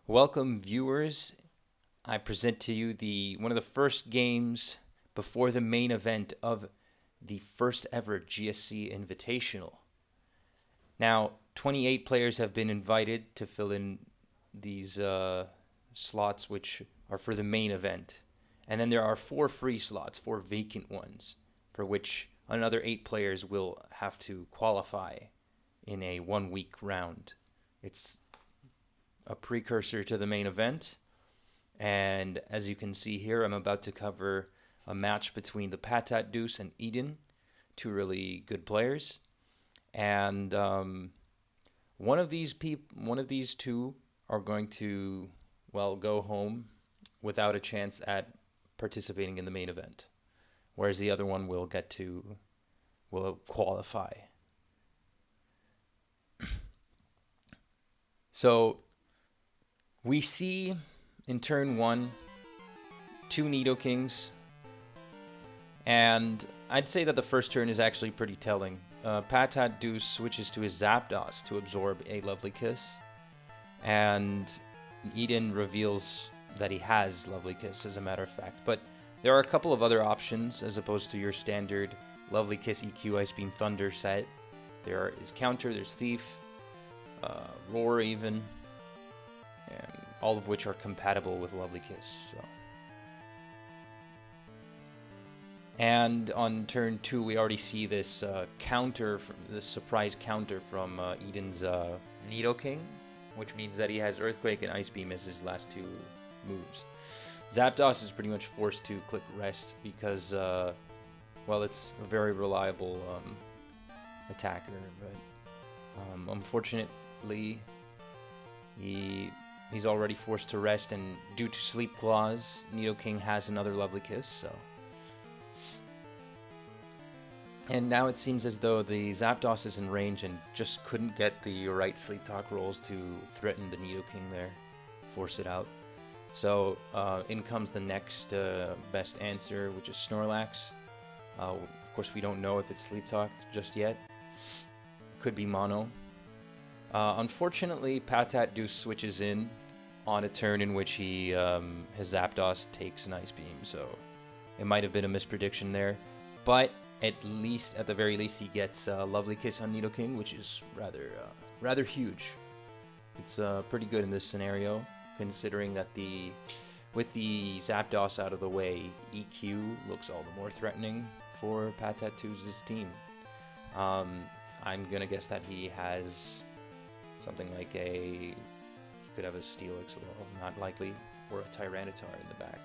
Welcome, viewers. I present to you one of the first games before the main event of the first ever GSC Invitational. Now, 28 players have been invited to fill in these slots, which are for the main event. And then there are 4 free slots, 4 vacant ones, for which another 8 players will have to qualify in a 1-week round. It's a precursor to the main event. And as you can see here, I'm about to cover a match between the Patatedouce and Eden, 2 really good players. And one of these two are going to, go home without a chance at participating in the main event, whereas the other one will qualify. So we see in turn 1 2 Nidokings, and I'd say that the first turn is actually pretty telling. Patatedouce switches to his Zapdos to absorb a Lovely Kiss, and Eden reveals that he has Lovely Kiss, as a matter of fact. But there are a couple of other options as opposed to your standard Lovely Kiss EQ Ice Beam Thunder set. There is Counter, there's Thief, Roar even, and all of which are compatible with Lovely Kiss. So. And on turn 2, we already see this counter, this surprise counter from Eden's Nidoking, which means that he has Earthquake and Ice Beam as his last 2 moves. Zapdos is pretty much forced to click Rest because, it's a very reliable attacker, but unfortunately, he's already forced to rest, and due to Sleep Clause, Nidoking has another Lovely Kiss, so. And now it seems as though the Zapdos is in range and just couldn't get the right Sleep Talk rolls to threaten the Nidoking there, force it out. So in comes the next best answer, which is Snorlax. Of course, we don't know if it's Sleep Talk just yet. Could be Mono. Unfortunately, Patatedouce switches in on a turn in which his Zapdos takes an Ice Beam, so it might have been a misprediction there. But at the very least, he gets Lovely Kiss on Nidoking, which is rather huge. It's pretty good in this scenario, considering that with the Zapdos out of the way, EQ looks all the more threatening for Patatedouce's team. I'm gonna guess that he has something like he could have a Steelix, not likely, or a Tyranitar in the back,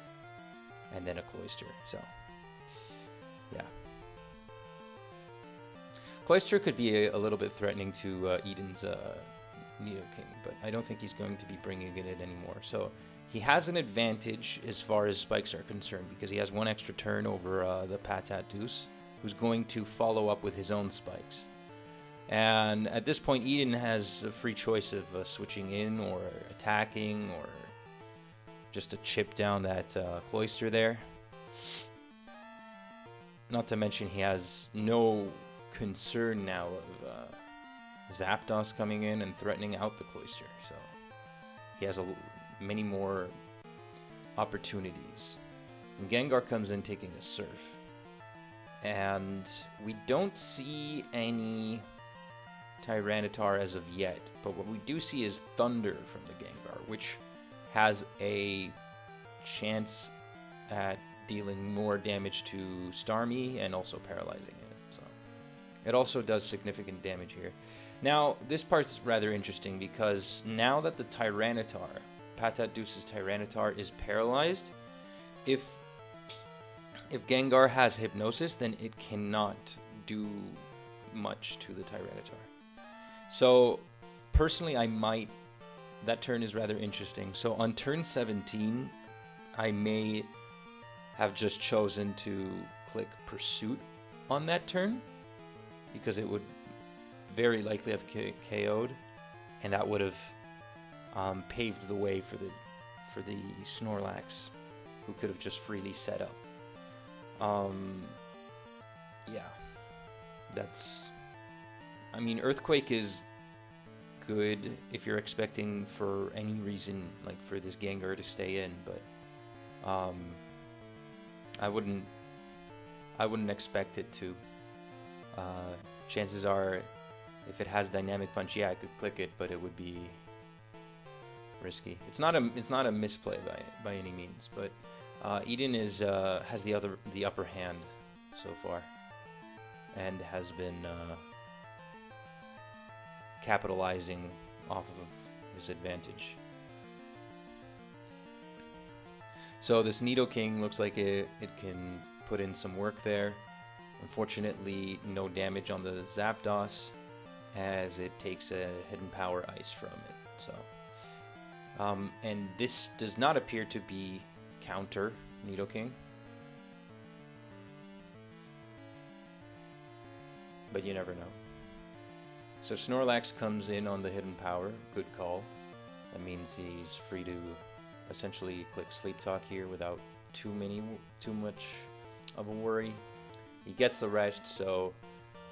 and then a Cloyster. So, yeah. Cloyster could be a little bit threatening to Eden's Nidoking, but I don't think he's going to be bringing it in anymore. So he has an advantage as far as spikes are concerned because he has 1 extra turn over the Patatedouce, who's going to follow up with his own spikes. And at this point, Eden has a free choice of switching in or attacking or just to chip down that Cloyster there. Not to mention he has no concern now of Zapdos coming in and threatening out the Cloyster, so he has many more opportunities. And Gengar comes in taking a Surf, and we don't see any Tyranitar as of yet, but what we do see is Thunder from the Gengar, which has a chance at dealing more damage to Starmie and also paralyzing it. So it also does significant damage here. Now, this part's rather interesting because now that the Patatedouce's Tyranitar is paralyzed, if Gengar has Hypnosis, then it cannot do much to the Tyranitar. So, personally, that turn is rather interesting. So on turn 17, I may have just chosen to click Pursuit on that turn, because it would very likely have KO'd, and that would have paved the way for the Snorlax, who could have just freely set up. Yeah, Earthquake is good if you're expecting for any reason, like for this Gengar to stay in, but I wouldn't expect it to. Chances are, if it has Dynamic Punch, yeah, I could click it, but it would be risky. It's not a misplay by any means, but Eden has the upper hand so far, and has been capitalizing off of his advantage. So this Nidoking looks like it can put in some work there. Unfortunately, no damage on the Zapdos, as it takes a Hidden Power Ice from it. So, and this does not appear to be counter Nidoking, but you never know. So Snorlax comes in on the Hidden Power. Good call. That means he's free to essentially click Sleep Talk here without too much of a worry. He gets the rest, so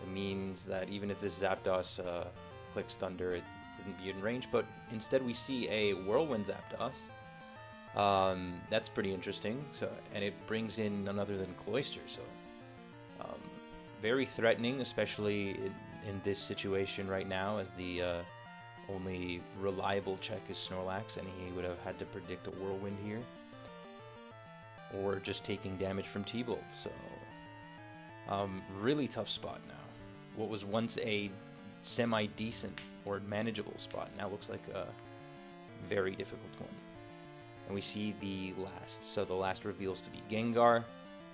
it means that even if this Zapdos clicks Thunder, it wouldn't be in range. But instead, we see a Whirlwind Zapdos. That's pretty interesting. So, and it brings in none other than Cloyster. So, very threatening, especially in this situation right now, as the only reliable check is Snorlax, and he would have had to predict a Whirlwind here, or just taking damage from T-Bolt. So, really tough spot now. What was once a semi-decent or manageable spot now looks like a very difficult one. And we see the last. So the last reveals to be Gengar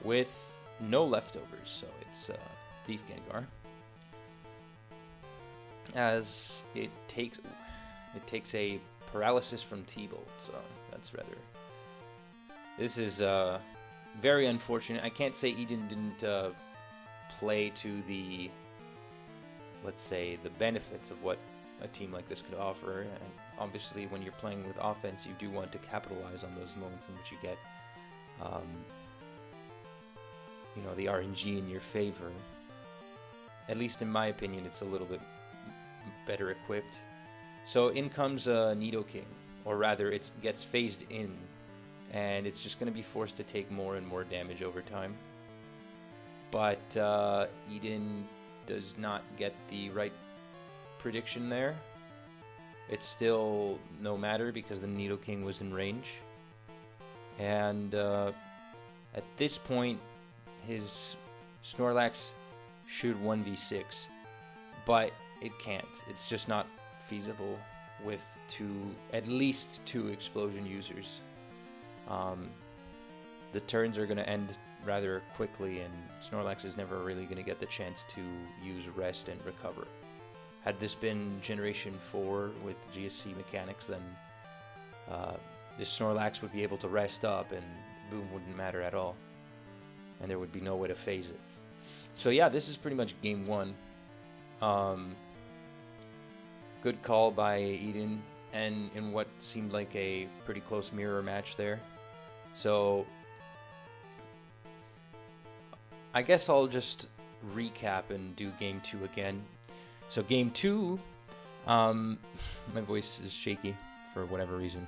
with no leftovers. So it's Thief Gengar. As it takes a paralysis from T-Bolt. So that's rather... This is very unfortunate. I can't say Eden didn't play to the, let's say, the benefits of what a team like this could offer. And obviously, when you're playing with offense, you do want to capitalize on those moments in which you get, the RNG in your favor. At least in my opinion, it's a little bit better equipped. So in comes Nidoking, or rather, it gets phased in, and it's just going to be forced to take more and more damage over time. But Eden does not get the right prediction there. It's still no matter because the Nidoking was in range. And at this point, his Snorlax should 1v6, but it can't. It's just not feasible with at least two explosion users. The turns are going to end rather quickly, and Snorlax is never really going to get the chance to use rest and recover. Had this been Generation 4 with GSC mechanics, then this Snorlax would be able to rest up, and boom wouldn't matter at all, and there would be no way to phase it. So yeah, this is pretty much game one. Good call by Eden, and in what seemed like a pretty close mirror match there. So I guess I'll just recap and do game two again. So game two, my voice is shaky for whatever reason.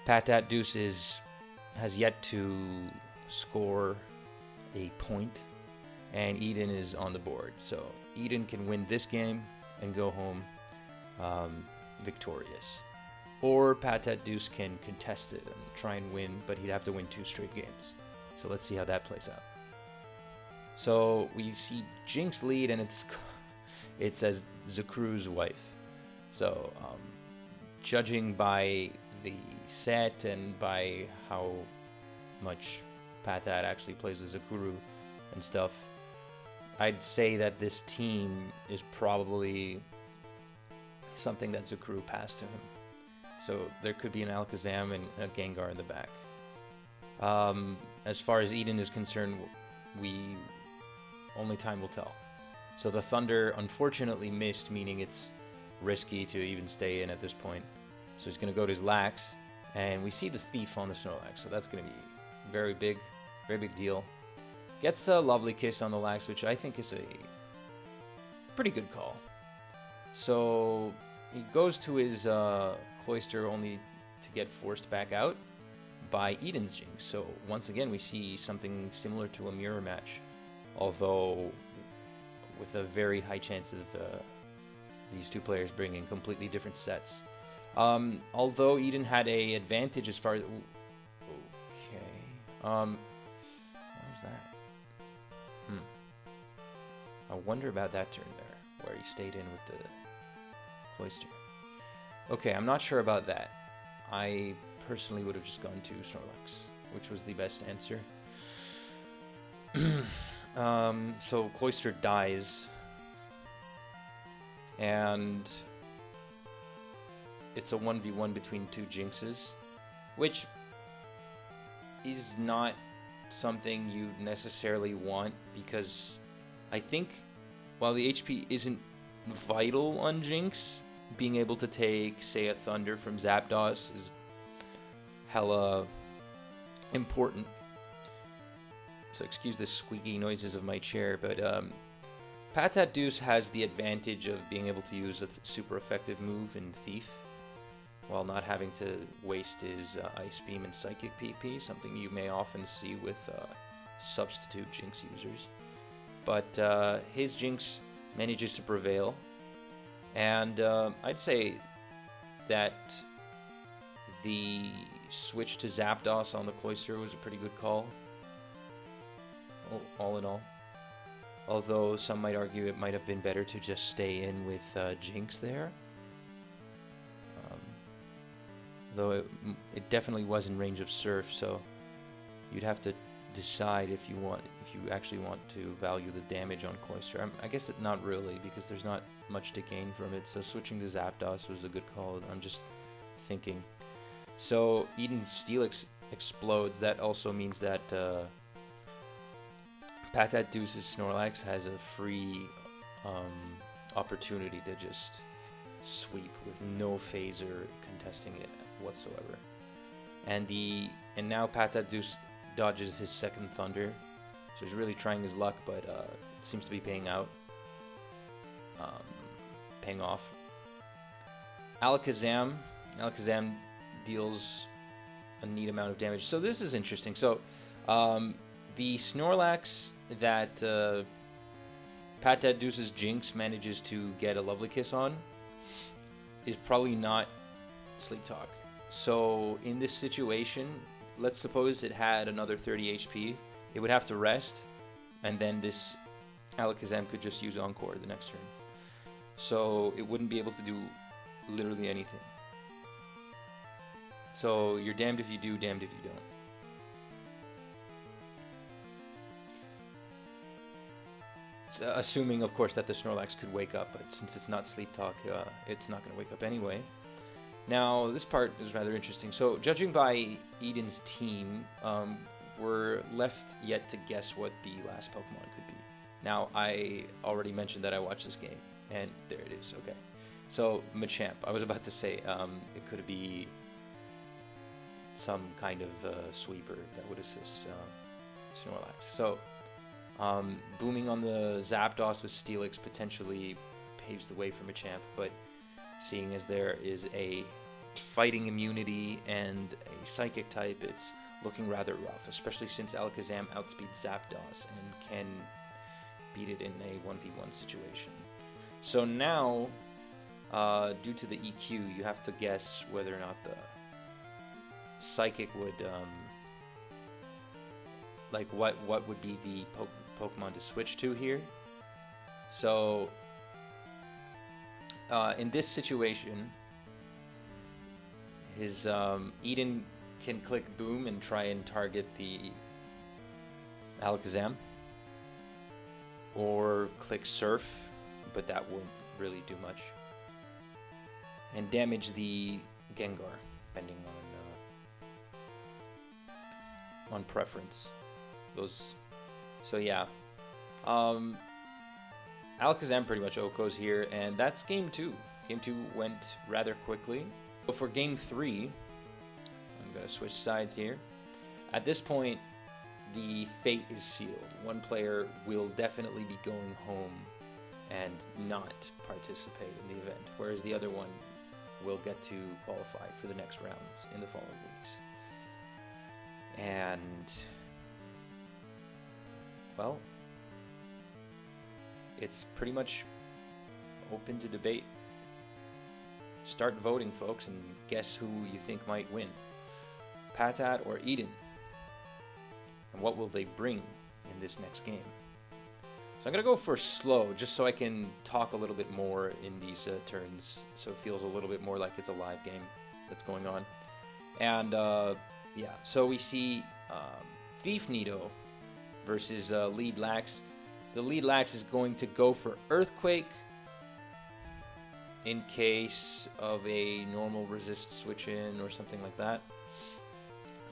Patatedouce has yet to score a point, and Eden is on the board. So Eden can win this game and go home victorious. Or Patatedouce can contest it and try and win, but he'd have to win 2 straight games. So let's see how that plays out. So we see Jinx lead, and it says Zakru's wife. So judging by the set and by how much Patat actually plays with Zakuru and stuff, I'd say that this team is probably something that Zakuru passed to him. So there could be an Alakazam and a Gengar in the back. As far as Eden is concerned, only time will tell. So the Thunder unfortunately missed, meaning it's risky to even stay in at this point. So he's going to go to his Lax, and we see the Thief on the Snorlax, so that's going to be very big deal. Gets a Lovely Kiss on the Lax, which I think is a pretty good call. So he goes to his cloister only to get forced back out by Eden's Jinx. So once again, we see something similar to a mirror match, although with a very high chance of these two players bringing completely different sets. Although Eden had a advantage as far as... Okay. What was that? I wonder about that turn there, where he stayed in with the cloister. Okay, I'm not sure about that. I personally would have just gone to Snorlax, which was the best answer. So cloister dies, and it's a 1v1 between two Jinxes, which is not something you necessarily want, because I think while the HP isn't vital on Jinx, being able to take, say, a Thunder from Zapdos is hella important. So excuse the squeaky noises of my chair, but Patatedouce has the advantage of being able to use a super effective move in Thief, while not having to waste his Ice Beam and Psychic PP, something you may often see with substitute Jinx users. But his Jinx manages to prevail, and I'd say that the switch to Zapdos on the Cloister was a pretty good call, all in all. Although some might argue it might have been better to just stay in with Jinx there. Though it definitely was in range of Surf, so you'd have to decide if you actually want to value the damage on Cloister. I guess not really, because there's not much to gain from it, so switching to Zapdos was a good call. I'm just thinking. So Eden's Steelix explodes. That also means that Patatedouce's Snorlax has a free opportunity to just sweep with no phaser contesting it whatsoever. And now Patatedouce dodges his second Thunder, so he's really trying his luck, but it seems to be paying off. Alakazam deals a neat amount of damage. So this is interesting. So the Snorlax that Patatedouce's Jinx manages to get a Lovely Kiss on is probably not Sleep Talk. So in this situation, let's suppose it had another 30 HP. It would have to rest, and then this Alakazam could just use Encore the next turn. So it wouldn't be able to do literally anything. So you're damned if you do, damned if you don't. Assuming, of course, that the Snorlax could wake up, but since it's not Sleep Talk, it's not going to wake up anyway. Now, this part is rather interesting. So, judging by Eden's team, we're left yet to guess what the last Pokemon could be. Now, I already mentioned that I watched this game, and there it is. Okay. So, Machamp. I was about to say it could be some kind of sweeper that would assist Snorlax. So, booming on the Zapdos with Steelix potentially paves the way for Machamp, but seeing as there is a fighting immunity and a psychic type, it's looking rather rough, especially since Alakazam outspeeds Zapdos and can beat it in a 1v1 situation. So now, due to the EQ, you have to guess whether or not the psychic would, like what would be the Pokemon to switch to here. So in this situation, his Eden can click Boom and try and target the Alakazam, or click Surf, but that won't really do much, and damage the Gengar, depending on preference. So yeah, Alakazam pretty much OHKOs here, and that's game 2. Game 2 went rather quickly. So for game 3, I'm going to switch sides here. At this point, the fate is sealed. One player will definitely be going home and not participate in the event, whereas the other one will get to qualify for the next rounds in the following weeks. And, well, it's pretty much open to debate. Start voting, folks, and guess who you think might win, Patat or Eden, and what will they bring in this next game. So I'm going to go for slow, just so I can talk a little bit more in these turns, so it feels a little bit more like it's a live game that's going on. And yeah, so we see Thief Nido versus Lead Lax. The Lead Lax is going to go for Earthquake in case of a normal resist switch in or something like that,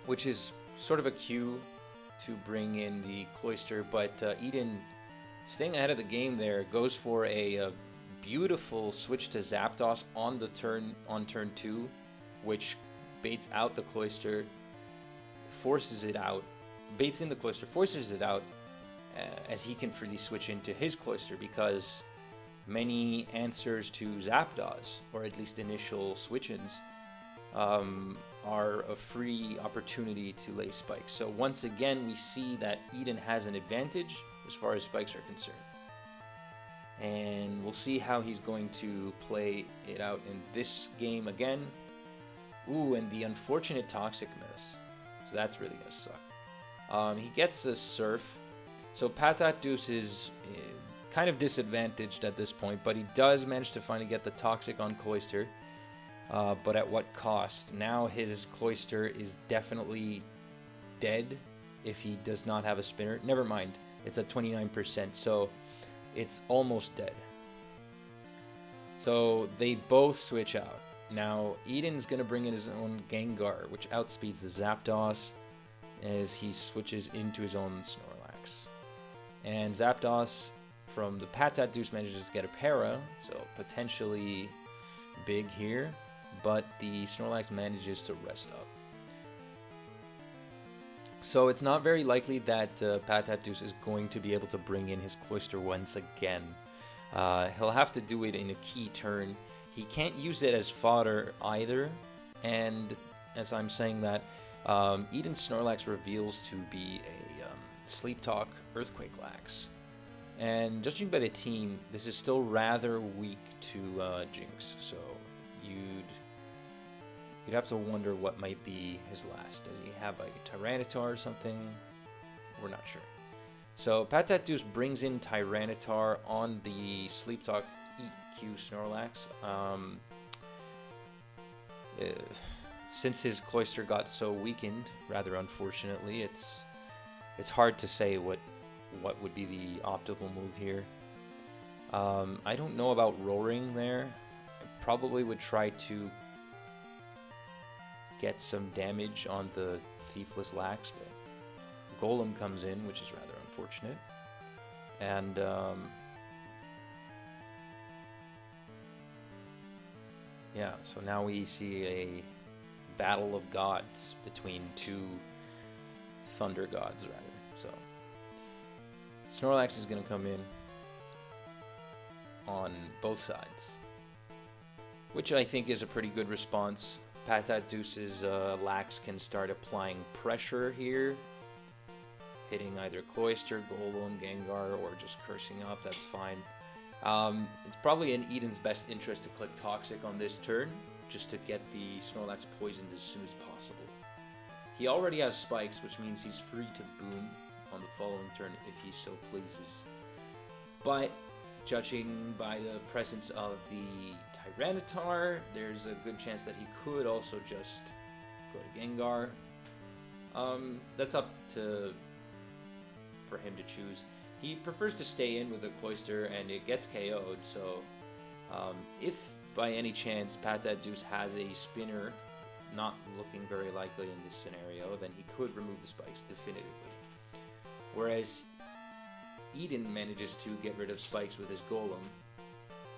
which is sort of a cue to bring in the Cloister, but Eden, staying ahead of the game there, goes for a beautiful switch to Zapdos on turn 2, which baits out the Cloister, forces it out, baits in the Cloister, forces it out, as he can freely switch into his Cloister, because many answers to Zapdos, or at least initial switch-ins, are a free opportunity to lay spikes. So once again, we see that Eden has an advantage as far as spikes are concerned. And we'll see how he's going to play it out in this game again. Ooh, and the unfortunate Toxic miss. So that's really going to suck. He gets a Surf. So Patatedouce is kind of disadvantaged at this point, but he does manage to finally get the Toxic on Cloister. But at what cost? Now his Cloister is definitely dead if he does not have a spinner. Never mind, it's at 29%, so it's almost dead. So they both switch out. Now Eden's going to bring in his own Gengar, which outspeeds the Zapdos as he switches into his own Snorlax. And Zapdos from the Patatedouce manages to get a Para, so potentially big here, but the Snorlax manages to rest up. So it's not very likely that Patatedouce is going to be able to bring in his Cloister once again. He'll have to do it in a key turn. He can't use it as fodder either, and as I'm saying that, Eden's Snorlax reveals to be a Sleep Talk Earthquake Lax. And judging by the team, this is still rather weak to Jinx, so you'd have to wonder what might be his last. Does he have a Tyranitar or something? We're not sure. So Patatedouce brings in Tyranitar on the Sleep Talk EQ Snorlax. Since his Cloister got so weakened, rather unfortunately, it's hard to say what would be the optimal move here. I don't know about Roaring there. I probably would try to get some damage on the Thiefless Lax, but Golem comes in, which is rather unfortunate. And yeah, so now we see a battle of gods between two thunder gods, rather. So Snorlax is going to come in on both sides, which I think is a pretty good response. Patatedouce's Lax can start applying pressure here, hitting either Cloister, Golem, Gengar, or just cursing up. That's fine. It's probably in Eden's best interest to click Toxic on this turn, just to get the Snorlax poisoned as soon as possible. He already has Spikes, which means he's free to boom on the following turn if he so pleases. But judging by the presence of the Tyranitar, there's a good chance that he could also just go to Gengar. That's up for him to choose. He prefers to stay in with a Cloister, and it gets KO'd, so if by any chance Patatedouce has a spinner, not looking very likely in this scenario, then he could remove the Spikes definitively. Whereas Eden manages to get rid of Spikes with his Golem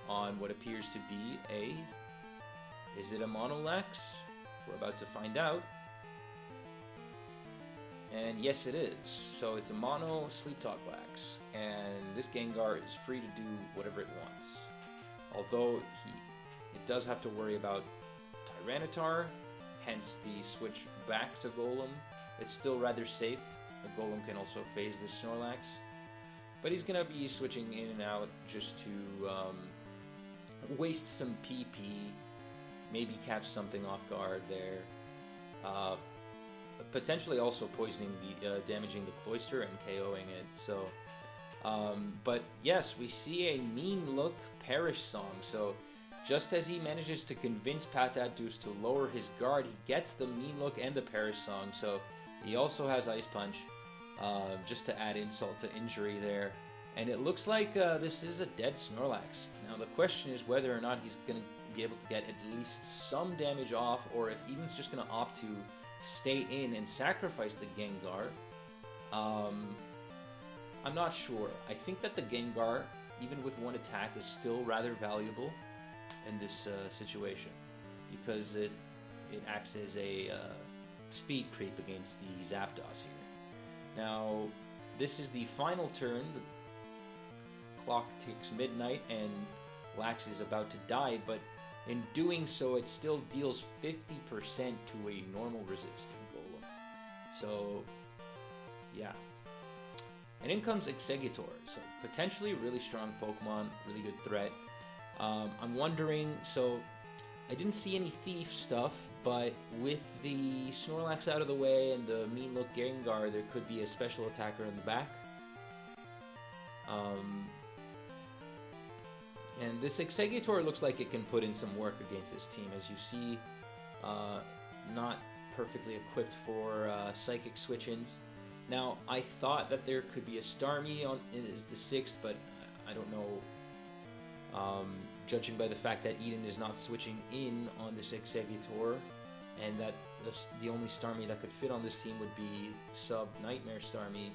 on what appears to be is it a Mono Lax? We're about to find out. And yes, it is. So it's a Mono Sleep Talk Lax, and this Gengar is free to do whatever it wants. Although it does have to worry about Tyranitar, hence the switch back to Golem. It's still rather safe. The Golem can also phase the Snorlax, but he's going to be switching in and out just to waste some PP, maybe catch something off guard there. Potentially also poisoning the, damaging the Cloyster and KOing it. So, but yes, we see a mean look Perish Song. So, just as he manages to convince Patatedouce to lower his guard, he gets the mean look and the Perish Song. So, he also has Ice Punch, just to add insult to injury there. And it looks like this is a dead Snorlax. Now, the question is whether or not he's going to be able to get at least some damage off, or if Eden's just going to opt to stay in and sacrifice the Gengar. I'm not sure. I think that the Gengar, even with one attack, is still rather valuable in this situation, because it acts as a speed creep against the Zapdos here. Now, this is the final turn. The clock ticks midnight and Lax is about to die, but in doing so, it still deals 50% to a normal resist in Golem. So, yeah. And in comes Exeggutor, so potentially really strong Pokemon, really good threat. I'm wondering, so I didn't see any Thief stuff, but with the Snorlax out of the way and the mean look Gengar, there could be a special attacker in the back. And this Exeggutor looks like it can put in some work against this team. As you see, not perfectly equipped for Psychic switch-ins. Now, I thought that there could be a Starmie on is the 6th, but I don't know. Judging by the fact that Eden is not switching in on this Exeggutor, and that the only Starmie that could fit on this team would be Sub-Nightmare Starmie,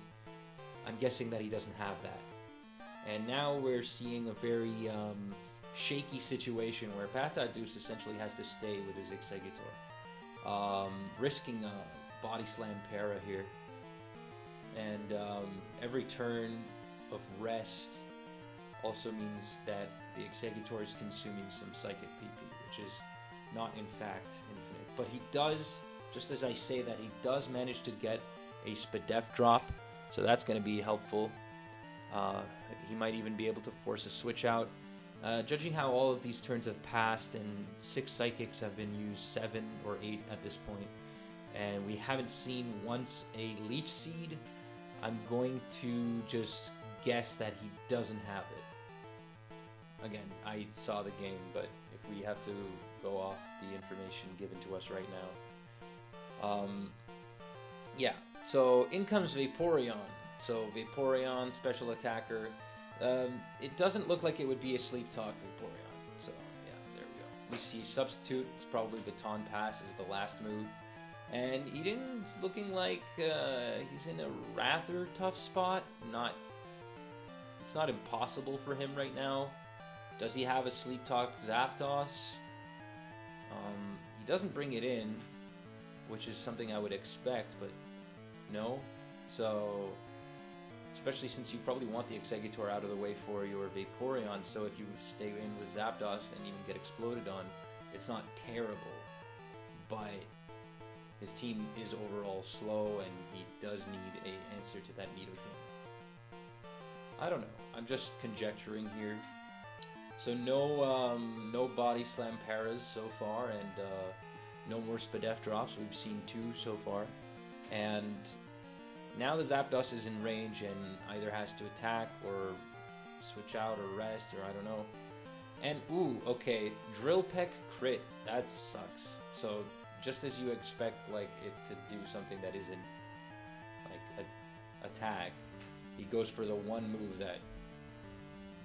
I'm guessing that he doesn't have that. And now we're seeing a very shaky situation where Patatedouce essentially has to stay with his Exeggutor, risking a Body Slam Para here. And every turn of rest also means that the Exeggutor is consuming some Psychic PP, which is not in fact infinite. But he does, just as I say that, he does manage to get a Spadef drop, so that's going to be helpful. He might even be able to force a switch out. Judging how all of these turns have passed, and 6 Psychics have been used, 7 or 8 at this point, and we haven't seen once a Leech Seed, I'm going to just guess that he doesn't have it. Again, I saw the game, but if we have to go off the information given to us right now. Yeah, so in comes Vaporeon. So Vaporeon, special attacker. It doesn't look like it would be a Sleep Talk Vaporeon. So yeah, there we go. We see Substitute. It's probably Baton Pass is the last move. And Eden's looking like he's in a rather tough spot. It's not impossible for him right now. Does he have a Sleep Talk Zapdos? He doesn't bring it in, which is something I would expect, but no. So, especially since you probably want the Exeggutor out of the way for your Vaporeon, so if you stay in with Zapdos and even get exploded on, it's not terrible, but his team is overall slow, and he does need an answer to that Nidoking. I don't know. I'm just conjecturing here. So no Body Slam Paras so far, and no more Spadef drops. We've seen 2 so far. And now the Zapdos is in range and either has to attack or switch out or rest, or I don't know. And, ooh, okay, Drill Peck crit. That sucks. So just as you expect like it to do something that isn't like a tag, he goes for the one move that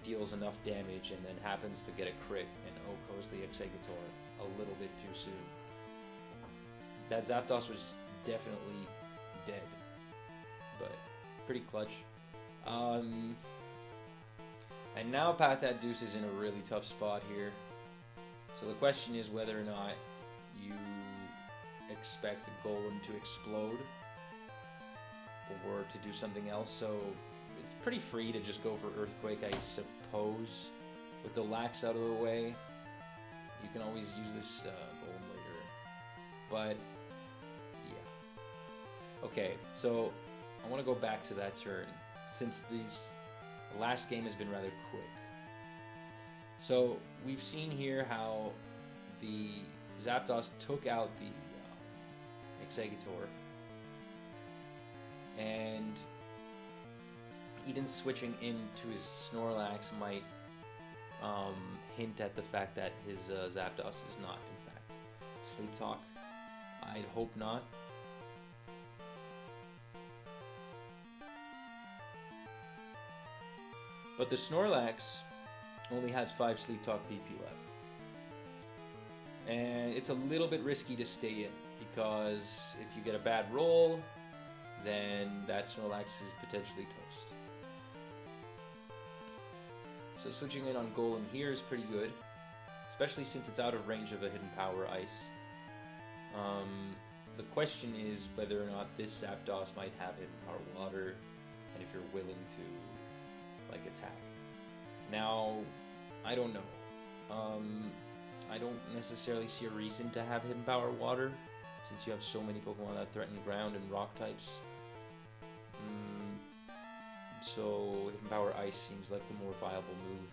deals enough damage and then happens to get a crit and OHKOs the Exeggutor a little bit too soon. That Zapdos was definitely dead, but pretty clutch. And now Patatedouce is in a really tough spot here. So the question is whether or not you expect Golem to explode or to do something else. So it's pretty free to just go for Earthquake, I suppose. With the Lax out of the way, you can always use this Golem later but yeah. Okay, so I want to go back to that turn, since the last game has been rather quick. So we've seen here how the Zapdos took out the Exeggutor, and Eden switching into his Snorlax might hint at the fact that his Zapdos is not, in fact, Sleep Talk. I'd hope not. But the Snorlax only has 5 Sleep Talk BP left. And it's a little bit risky to stay in, because if you get a bad roll, then that Snorlax is potentially toast. So switching in on Golem here is pretty good, especially since it's out of range of a Hidden Power Ice. The question is whether or not this Zapdos might have Hidden Power Water, and if you're willing to, like, attack. Now, I don't know. I don't necessarily see a reason to have Hidden Power Water, since you have so many Pokemon that threaten ground and rock types. So Hidden Power Ice seems like the more viable move,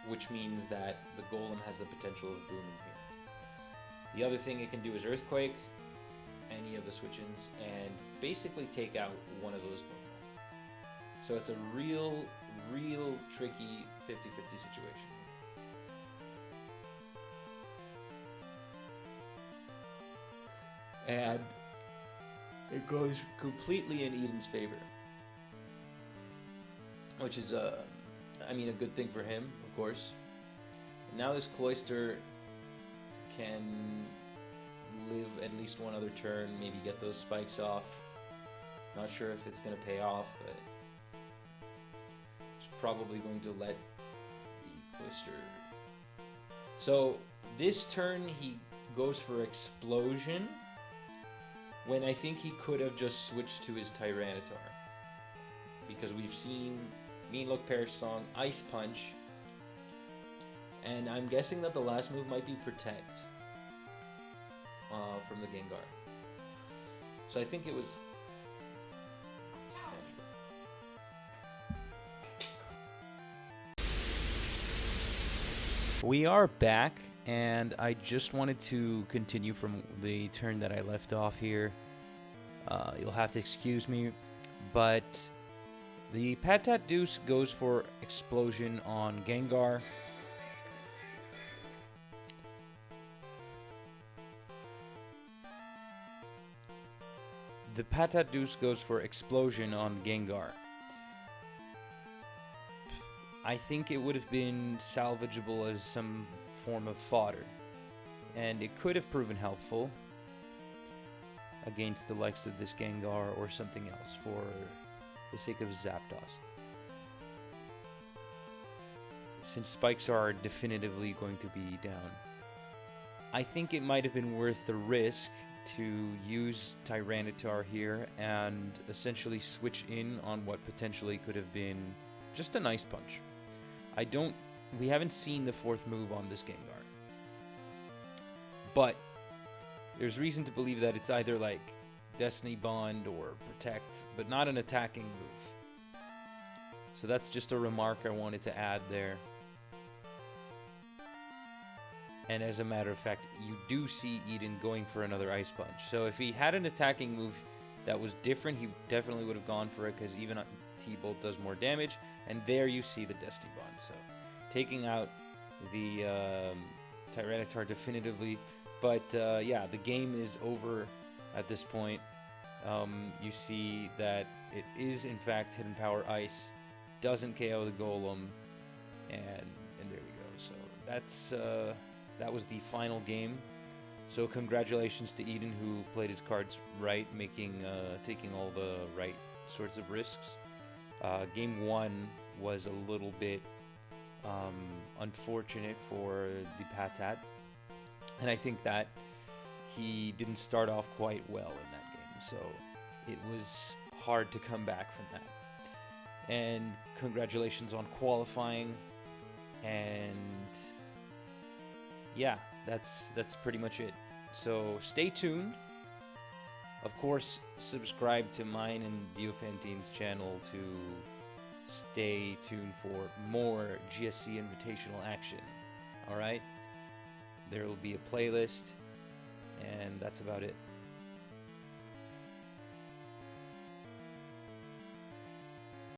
which means that the Golem has the potential of booming here. The other thing it can do is Earthquake, any of the switch-ins, and basically take out one of those Pokemon. So it's a real tricky 50-50 situation. And it goes completely in Eden's favor, which is, I mean, a good thing for him, of course. Now this Cloyster can live at least one other turn, maybe get those spikes off. Not sure if it's going to pay off, but it's probably going to let the Cloyster. So this turn he goes for Explosion, when I think he could have just switched to his Tyranitar. Because we've seen Mean Look Perish Song, Ice Punch, and I'm guessing that the last move might be Protect from the Gengar. So I think it was... We are back, and I just wanted to continue from the turn that I left off here. You'll have to excuse me, but the Patatedouce goes for Explosion on Gengar. The Patatedouce goes for Explosion on Gengar. I think it would have been salvageable as some form of fodder, and it could have proven helpful against the likes of this Gengar or something else for the sake of Zapdos. Since spikes are definitively going to be down, I think it might have been worth the risk to use Tyranitar here and essentially switch in on what potentially could have been just a nice punch. We haven't seen the fourth move on this Gengar, but there's reason to believe that it's either like Destiny Bond or Protect, but not an attacking move. So that's just a remark I wanted to add there. And as a matter of fact, you do see Eden going for another Ice Punch. So if he had an attacking move that was different, he definitely would have gone for it, because even T-Bolt does more damage. And there you see the Destiny Bond. So taking out the Tyranitar definitively. But yeah, the game is over at this point. You see that it is in fact Hidden Power Ice. Doesn't KO the Golem. And there we go. So that's... that was the final game. So congratulations to Eden, who played his cards right, taking all the right sorts of risks. Game 1 was a little bit unfortunate for the Patat, and I think that he didn't start off quite well in that game, so it was hard to come back from that. And congratulations on qualifying, and yeah, that's pretty much it. So stay tuned. Of course, subscribe to mine and Diofantine's channel to stay tuned for more GSC Invitational action. Alright? There will be a playlist, and that's about it.